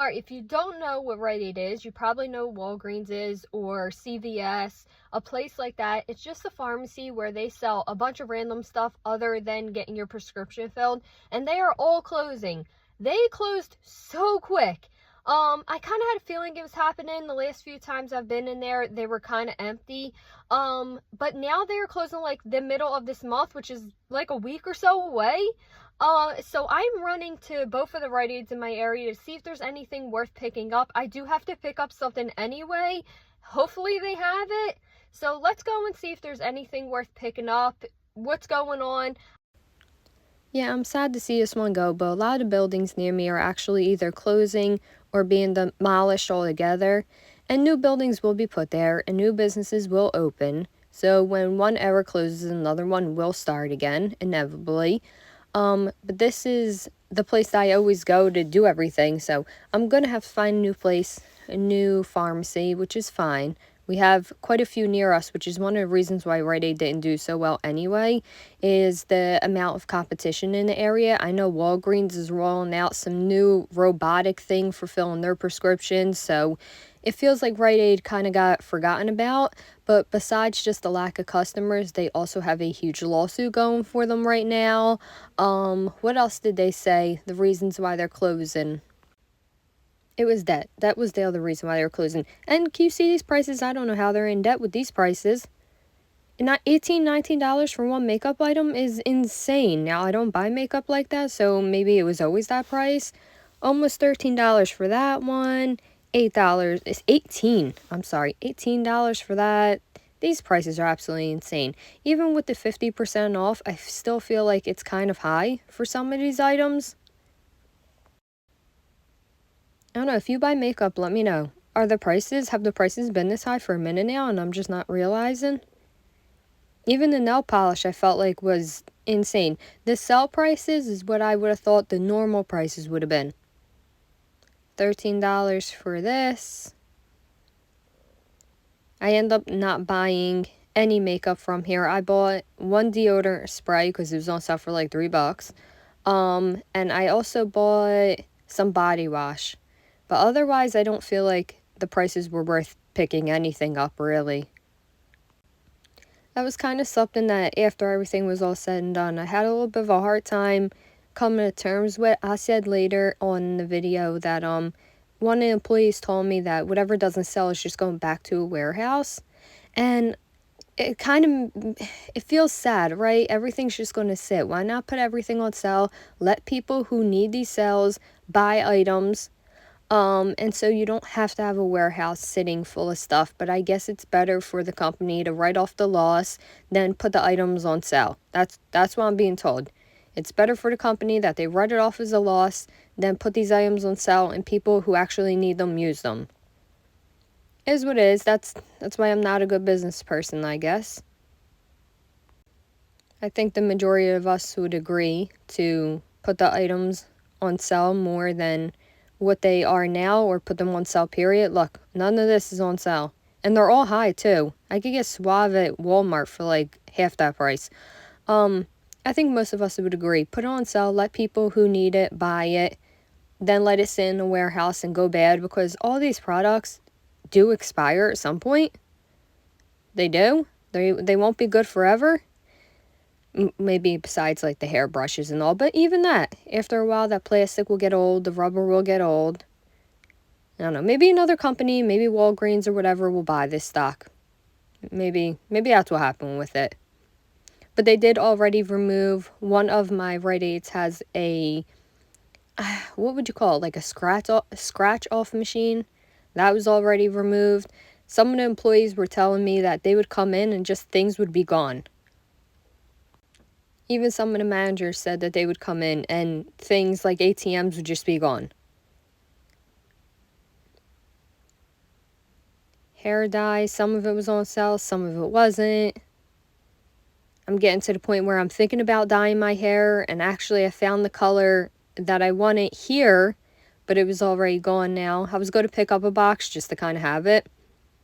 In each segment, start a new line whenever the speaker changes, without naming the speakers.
Alright, if you don't know what Rite Aid is, you probably know Walgreens is or CVS, a place like that. It's just a pharmacy where they sell a bunch of random stuff other than getting your prescription filled, and they are all closing. They closed so quick. I kind of had a feeling it was happening the last few times I've been in there. They were kind of empty. But now they are closing like the middle of this month, which is like a week or so away. So I'm running to both of the Rite Aids in my area to see if there's anything worth picking up. I do have to pick up something anyway. Hopefully they have it. So let's go and see if there's anything worth picking up. What's going on?
Yeah, I'm sad to see this one go, but a lot of buildings near me are actually either closing or being demolished altogether, and new buildings will be put there, and new businesses will open. So when one era closes, another one will start again, inevitably. But this is the place that I always go to do everything, so I'm gonna have to find a new place, a new pharmacy, which is fine. We have quite a few near us, which is one of the reasons why Rite Aid didn't do so well anyway, is the amount of competition in the area. I know Walgreens is rolling out some new robotic thing for filling their prescriptions, so it feels like Rite Aid kind of got forgotten about. But besides just the lack of customers, they also have a huge lawsuit going for them right now. What else did they say? The reasons why they're closing. It was debt. That was the other reason why they were closing. And can you see these prices? I don't know how they're in debt with these prices. And not $18-19 for one makeup item is insane. Now, I don't buy makeup like that, so maybe it was always that price. Almost $13 for that one. $8. It's 18. I'm sorry, $18 for that. These prices are absolutely insane. Even with the 50% off, I still feel like it's kind of high for some of these items. I don't know, if you buy makeup, let me know. Have the prices been this high for a minute now and I'm just not realizing? Even the nail polish I felt like was insane. The sale prices is what I would have thought the normal prices would have been. $13 for this. I end up not buying any makeup from here. I bought one deodorant spray because it was on sale for like $3. And I also bought some body wash. But otherwise, I don't feel like the prices were worth picking anything up, really. That was kind of something that after everything was all said and done, I had a little bit of a hard time coming to terms with. I said later on the video that one of the employees told me that whatever doesn't sell is just going back to a warehouse. And it feels sad, right? Everything's just going to sit. Why not put everything on sale? Let people who need these sales buy items. And so you don't have to have a warehouse sitting full of stuff, but I guess it's better for the company to write off the loss than put the items on sale. That's what I'm being told. It's better for the company that they write it off as a loss than put these items on sale and people who actually need them use them. Is what it is. That's why I'm not a good business person, I guess. I think the majority of us would agree to put the items on sale more than what they are now, or put them on sale, period. Look, none of this is on sale. And they're all high, too. I could get Suave at Walmart for, like, half that price. I think most of us would agree. Put it on sale, let people who need it buy it, then let it sit in a warehouse and go bad, because all these products do expire at some point. They do. They won't be good forever. Maybe besides like the hairbrushes and all, but even that, after a while, that plastic will get old, the rubber will get old. I don't know, maybe another company, maybe Walgreens or whatever will buy this stock. Maybe that's what happened with it. But they did already remove one of my Rite Aids has a, what would you call it, like a scratch off machine. That was already removed. Some of the employees were telling me that they would come in and just things would be gone. Even some of the managers said that they would come in and things like ATMs would just be gone. Hair dye, some of it was on sale, some of it wasn't. I'm getting to the point where I'm thinking about dyeing my hair, and actually I found the color that I wanted here, but it was already gone now. I was going to pick up a box just to kind of have it,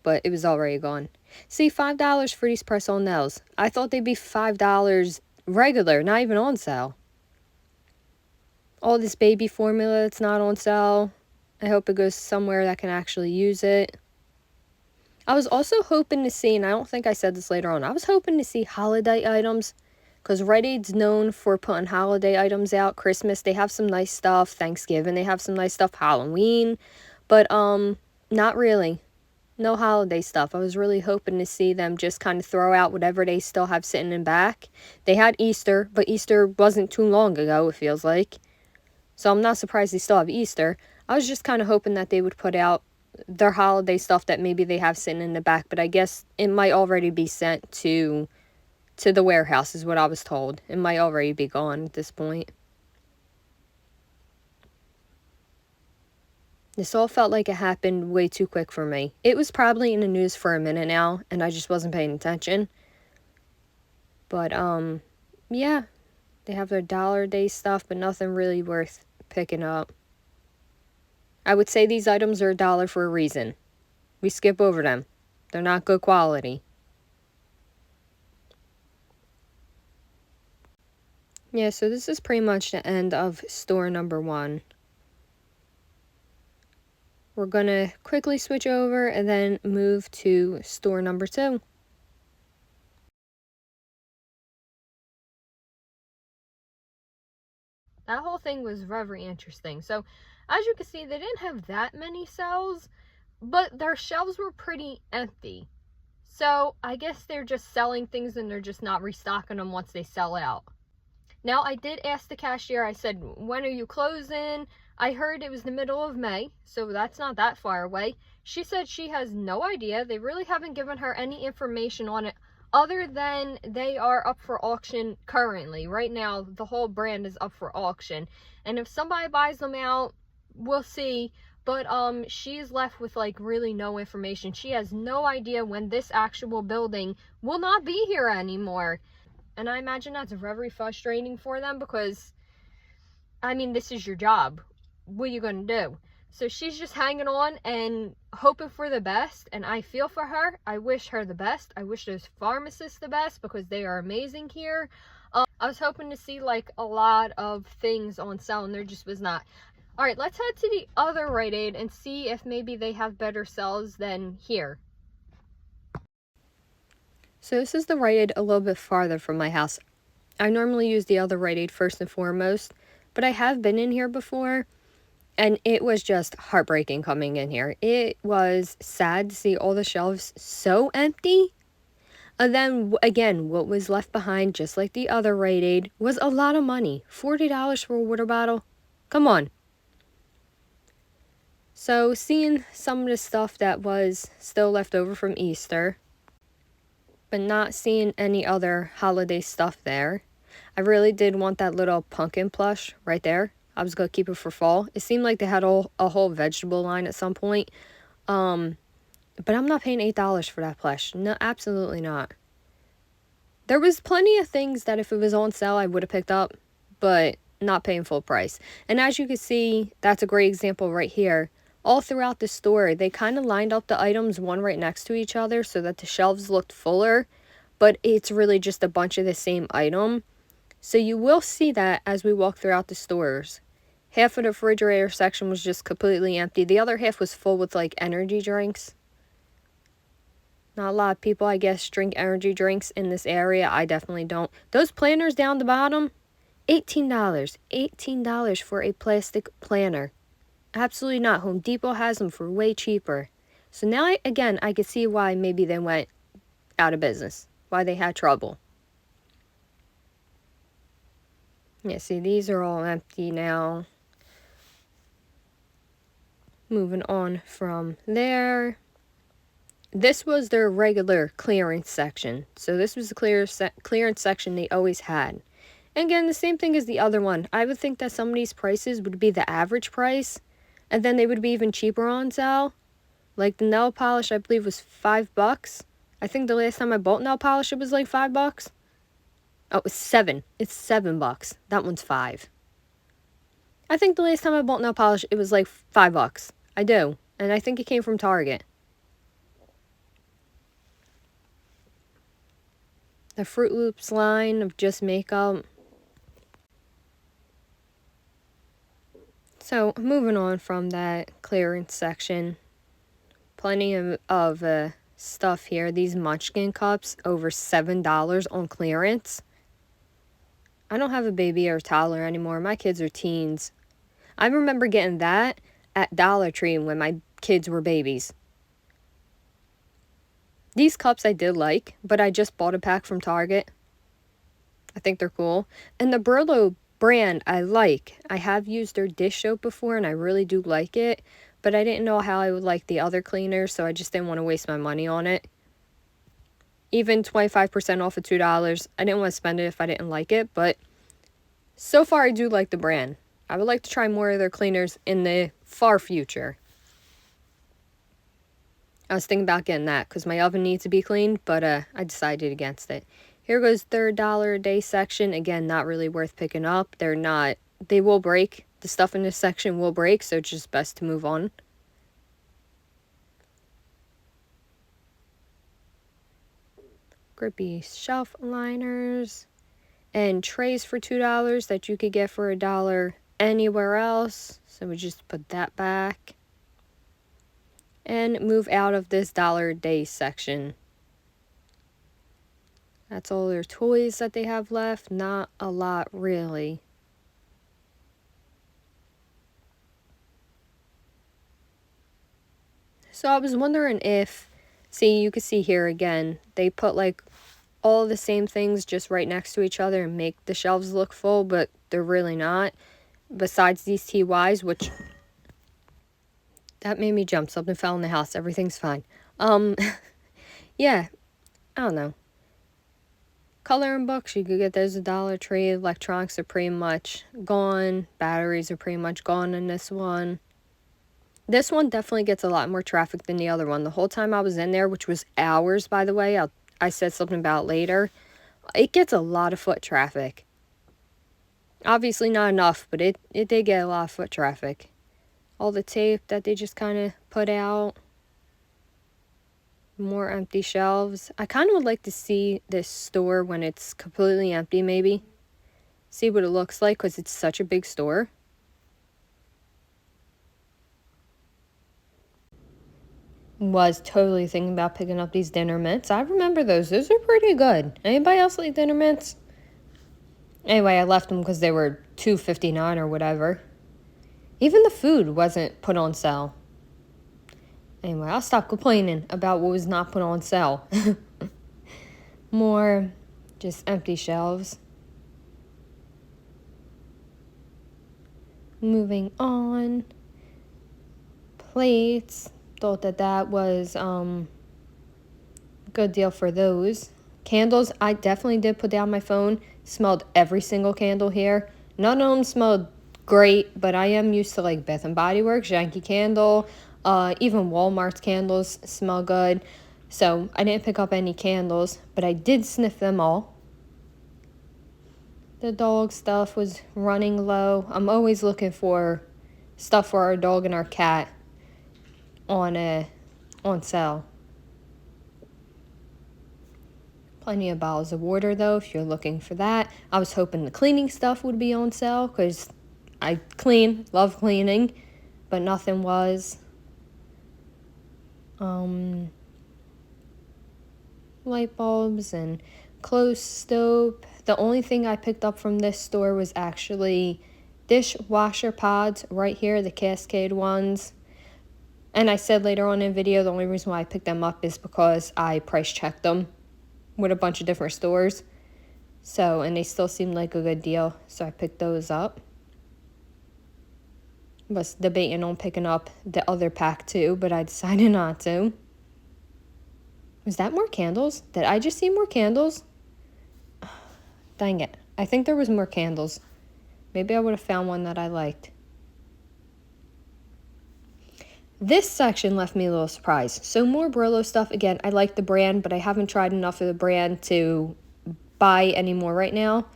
but it was already gone. See, $5 for these press-on nails. I thought they'd be $5 regular, not even on sale. All this baby formula that's not on sale. I hope it goes somewhere that can actually use it. I was also hoping to see, and I don't think I said this later on, I was hoping to see holiday items, because Rite Aid's known for putting holiday items out. Christmas, they have some nice stuff. Thanksgiving, they have some nice stuff. Halloween, but not really. No holiday stuff. I was really hoping to see them just kind of throw out whatever they still have sitting in back. They had Easter, but Easter wasn't too long ago, it feels like. So I'm not surprised they still have Easter. I was just kind of hoping that they would put out their holiday stuff that maybe they have sitting in the back, but I guess it might already be sent to the warehouse is what I was told. It might already be gone at this point. This all felt like it happened way too quick for me. It was probably in the news for a minute now, and I just wasn't paying attention. But, yeah. They have their dollar day stuff, but nothing really worth picking up. I would say these items are $1 for a reason. We skip over them. They're not good quality. Yeah, so this is pretty much the end of store number 1. We're going to quickly switch over and then move to store number 2.
That whole thing was very interesting. So, as you can see, they didn't have that many cells, but their shelves were pretty empty. So, I guess they're just selling things and they're just not restocking them once they sell out. Now, I did ask the cashier, I said, when are you closing? I heard it was the middle of May, so that's not that far away. She said she has no idea. They really haven't given her any information on it other than they are up for auction currently. Right now, the whole brand is up for auction. And if somebody buys them out, we'll see. But she's left with like really no information. She has no idea when this actual building will not be here anymore. And I imagine that's very frustrating for them because, I mean, this is your job. What are you going to do? So she's just hanging on and hoping for the best. And I feel for her. I wish her the best. I wish those pharmacists the best because they are amazing here. I was hoping to see like a lot of things on sale and there just was not. All right, let's head to the other Rite Aid and see if maybe they have better sales than here.
So this is the Rite Aid a little bit farther from my house. I normally use the other Rite Aid first and foremost, but I have been in here before, and it was just heartbreaking coming in here. It was sad to see all the shelves so empty. And then, again, what was left behind, just like the other Rite Aid, was a lot of money. $40 for a water bottle? Come on. So, seeing some of the stuff that was still left over from Easter, but not seeing any other holiday stuff there. I really did want that little pumpkin plush right there. I was going to keep it for fall. It seemed like they had a whole vegetable line at some point. But I'm not paying $8 for that plush. No, absolutely not. There was plenty of things that if it was on sale, I would have picked up, but not paying full price. And as you can see, that's a great example right here. All throughout the store, they kind of lined up the items one right next to each other so that the shelves looked fuller, but it's really just a bunch of the same item. So you will see that as we walk throughout the stores. Half of the refrigerator section was just completely empty. The other half was full with like energy drinks. Not a lot of people, I guess, drink energy drinks in this area. I definitely don't. Those planters down the bottom, $18. $18 for a plastic planter. Absolutely not. Home Depot has them for way cheaper. So now, I can see why maybe they went out of business. Why they had trouble. Yeah, see, these are all empty now. Moving on from there. This was their regular clearance section. So this was the clearance section they always had. And again, the same thing as the other one. I would think that some of these prices would be the average price. And then they would be even cheaper on sale. Like the nail polish, I believe, was $5. I think the last time I bought nail polish, it was like $5. Oh, it was $7. It's $7. That one's $5. I think the last time I bought nail polish, it was like $5. I do. And I think it came from Target. The Fruit Loops line of just makeup. So moving on from that clearance section, plenty of stuff here. These Munchkin cups, over $7 on clearance. I don't have a baby or a toddler anymore. My kids are teens. I remember getting that at Dollar Tree when my kids were babies. These cups I did like, but I just bought a pack from Target. I think they're cool. And the Brillo brand I like. I have used their dish soap before and I really do like it, but I didn't know how I would like the other cleaners, so I just didn't want to waste my money on it. Even 25% off of $2, I didn't want to spend it if I didn't like it, but so far I do like the brand. I would like to try more of their cleaners in the far future. I was thinking about getting that because my oven needs to be cleaned, but I decided against it. Here goes $3 a day section. Again, not really worth picking up. They will break. The stuff in this section will break, so it's just best to move on. Grippy shelf liners and trays for $2 that you could get for $1 anywhere else. So we just put that back and move out of this $1 a day section. That's all their toys that they have left. Not a lot, really. So I was wondering if, see, you can see here again, they put like all the same things just right next to each other and make the shelves look full, but they're really not. Besides these TYs, which, that made me jump. Something fell in the house. Everything's fine. Yeah, I don't know. Coloring books, you could get those at Dollar Tree. Electronics are pretty much gone. Batteries are pretty much gone in this one. This one definitely gets a lot more traffic than the other one. The whole time I was in there, which was hours, by the way, I said something about later, it gets a lot of foot traffic. Obviously not enough, but it did get a lot of foot traffic. All the tape that they just kind of put out. More empty shelves. I kind of would like to see this store when it's completely empty, maybe. See what it looks like, because it's such a big store. Was totally thinking about picking up these dinner mints. I remember those. Those are pretty good. Anybody else like dinner mints? Anyway, I left them because they were $2.59 or whatever. Even the food wasn't put on sale. Anyway, I'll stop complaining about what was not put on sale. More just empty shelves. Moving on. Plates. Thought that was a good deal for those. Candles, I definitely did put down my phone. Smelled every single candle here. None of them smelled great, but I am used to like Bath and Body Works, Yankee Candle. Even Walmart's candles smell good. So I didn't pick up any candles, but I did sniff them all. The dog stuff was running low. I'm always looking for stuff for our dog and our cat on sale. Plenty of bottles of water though if you're looking for that. I was hoping the cleaning stuff would be on sale because I love cleaning, but nothing was. Light bulbs and clothes soap. The only thing I picked up from this store was actually dishwasher pods right here, the Cascade ones. And I said later on in the video, the only reason why I picked them up is because I price checked them with a bunch of different stores. So, and they still seemed like a good deal, so I picked those up. Was debating on picking up the other pack too, but I decided not to. Was that more candles? Did I just see more candles? Dang it. I think there was more candles. Maybe I would have found one that I liked. This section left me a little surprised. So more Brillo stuff. Again, I like the brand, but I haven't tried enough of the brand to buy any more right now.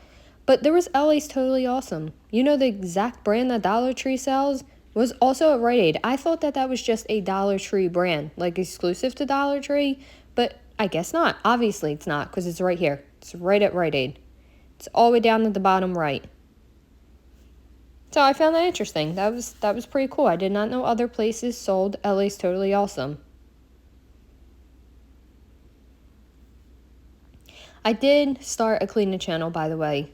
But there was LA's Totally Awesome. You know, the exact brand that Dollar Tree sells was also at Rite Aid. I thought that was just a Dollar Tree brand, like exclusive to Dollar Tree, but I guess not. Obviously it's not, because it's right here. It's right at Rite Aid. It's all the way down at the bottom right. So I found that interesting. That was pretty cool. I did not know other places sold LA's Totally Awesome. I did start a cleaning channel, by the way.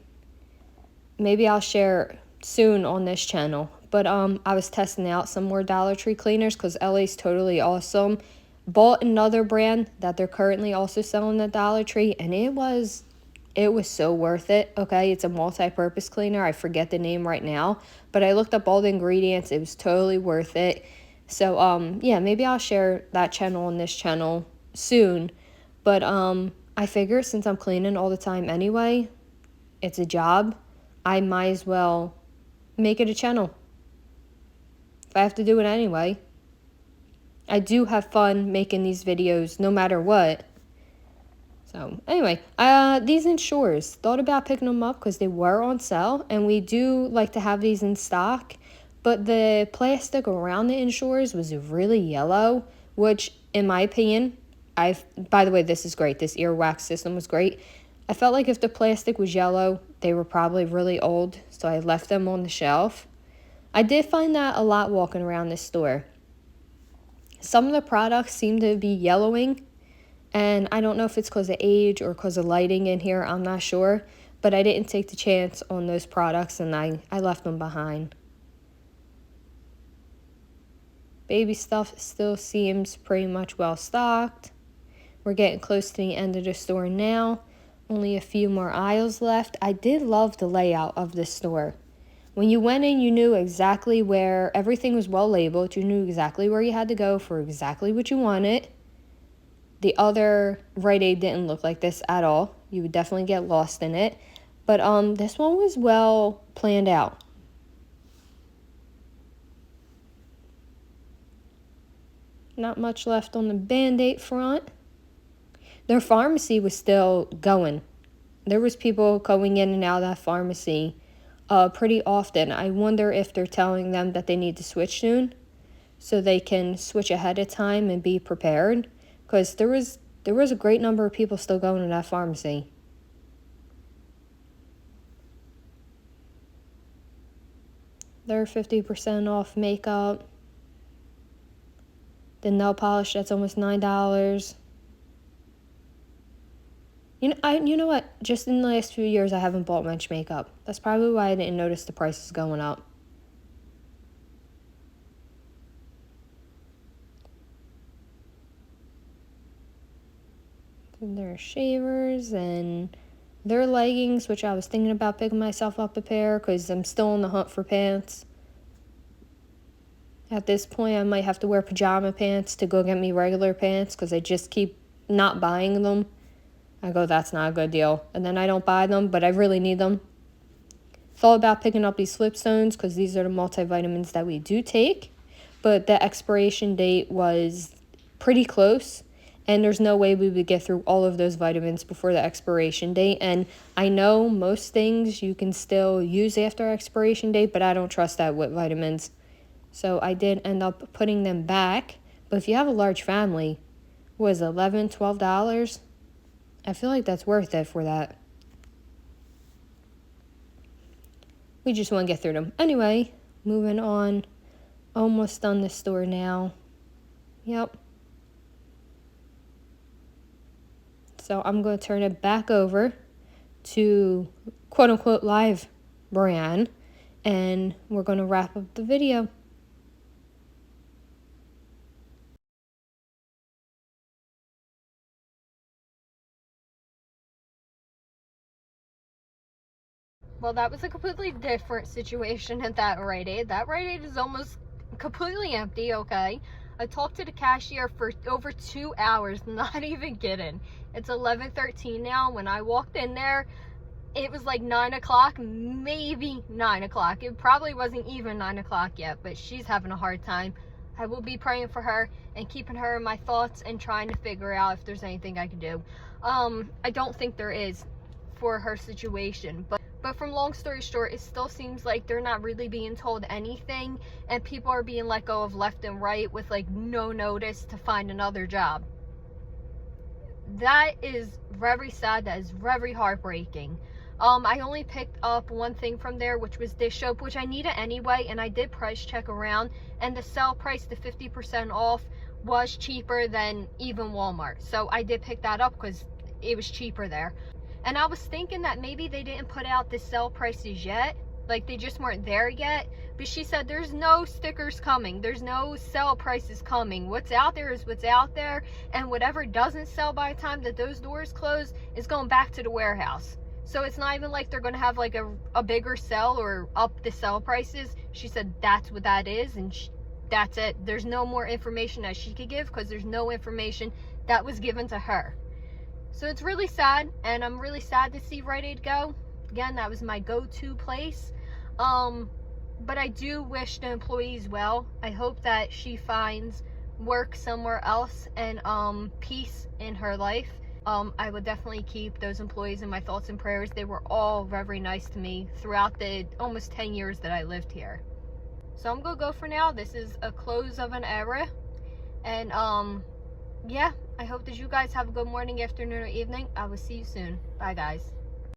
Maybe I'll share soon on this channel. But I was testing out some more Dollar Tree cleaners because LA's Totally Awesome bought another brand that they're currently also selling at Dollar Tree, and it was so worth it. Okay, it's a multi-purpose cleaner. I forget the name right now, but I looked up all the ingredients. It was totally worth it. So yeah, maybe I'll share that channel on this channel soon. But I figure since I'm cleaning all the time anyway, it's a job, I might as well make it a channel if I have to do it anyway. I do have fun making these videos no matter what. So anyway, these Ensures, thought about picking them up because they were on sale, and we do like to have these in stock, but the plastic around the Ensures was really yellow, which in my opinion, by the way, this is great. This earwax system was great. I felt like if the plastic was yellow, they were probably really old, so I left them on the shelf. I did find that a lot walking around this store. Some of the products seem to be yellowing, and I don't know if it's because of age or because of lighting in here, I'm not sure, but I didn't take the chance on those products, and I left them behind. Baby stuff still seems pretty much well stocked. We're getting close to the end of the store now. Only a few more aisles left. I did love the layout of this store. When you went in, you knew exactly where everything was well labeled. You knew exactly where you had to go for exactly what you wanted. The other Rite Aid didn't look like this at all. You would definitely get lost in it. But this one was well planned out. Not much left on the Band-Aid front. Their pharmacy was still going. There was people going in and out of that pharmacy pretty often. I wonder if they're telling them that they need to switch soon so they can switch ahead of time and be prepared, because there was a great number of people still going to that pharmacy. They're 50% off makeup. The nail polish, that's almost $9. You know what? Just in the last few years, I haven't bought much makeup. That's probably why I didn't notice the prices going up. And there are shavers and their leggings, which I was thinking about picking myself up a pair because I'm still on the hunt for pants. At this point, I might have to wear pajama pants to go get me regular pants because I just keep not buying them. I go, that's not a good deal. And then I don't buy them, but I really need them. Thought about picking up these Flipstones because these are the multivitamins that we do take. But the expiration date was pretty close. And there's no way we would get through all of those vitamins before the expiration date. And I know most things you can still use after expiration date, but I don't trust that with vitamins. So I did end up putting them back. But if you have a large family, what is it, $11, $12? I feel like that's worth it for that. We just want to get through them. Anyway, moving on. Almost done the store now. Yep. So I'm going to turn it back over to quote-unquote live Brianne, and we're going to wrap up the video.
Well, that was a completely different situation at that Rite Aid. That Rite Aid is almost completely empty, okay? I talked to the cashier for over 2 hours, not even kidding. It's 11:13 now. When I walked in there, it was like 9 o'clock, maybe 9 o'clock. It probably wasn't even 9 o'clock yet, but she's having a hard time. I will be praying for her and keeping her in my thoughts and trying to figure out if there's anything I can do. I don't think there is for her situation, but from long story short, it still seems like they're not really being told anything, and people are being let go of left and right with like no notice to find another job. That is very sad. That is very heartbreaking. I only picked up one thing from there, which was dish soap, which I needed anyway, and I did price check around, and the sale price, the 50% off, was cheaper than even Walmart. So I did pick that up because it was cheaper there. And I was thinking that maybe they didn't put out the sale prices yet, like they just weren't there yet. But she said there's no stickers coming, there's no sale prices coming. What's out there is what's out there, and whatever doesn't sell by the time that those doors close is going back to the warehouse. So it's not even like they're going to have like a bigger sale or up the sale prices. She said that's what that is, and that's it. There's no more information that she could give because there's no information that was given to her. So it's really sad, and I'm really sad to see Rite Aid go. Again, that was my go-to place. But I do wish the employees well. I hope that she finds work somewhere else and peace in her life. I would definitely keep those employees in my thoughts and prayers. They were all very nice to me throughout the almost 10 years that I lived here. So I'm gonna go for now. This is a close of an era. And yeah, I hope that you guys have a good morning, afternoon, or evening. I will see you soon. Bye, guys.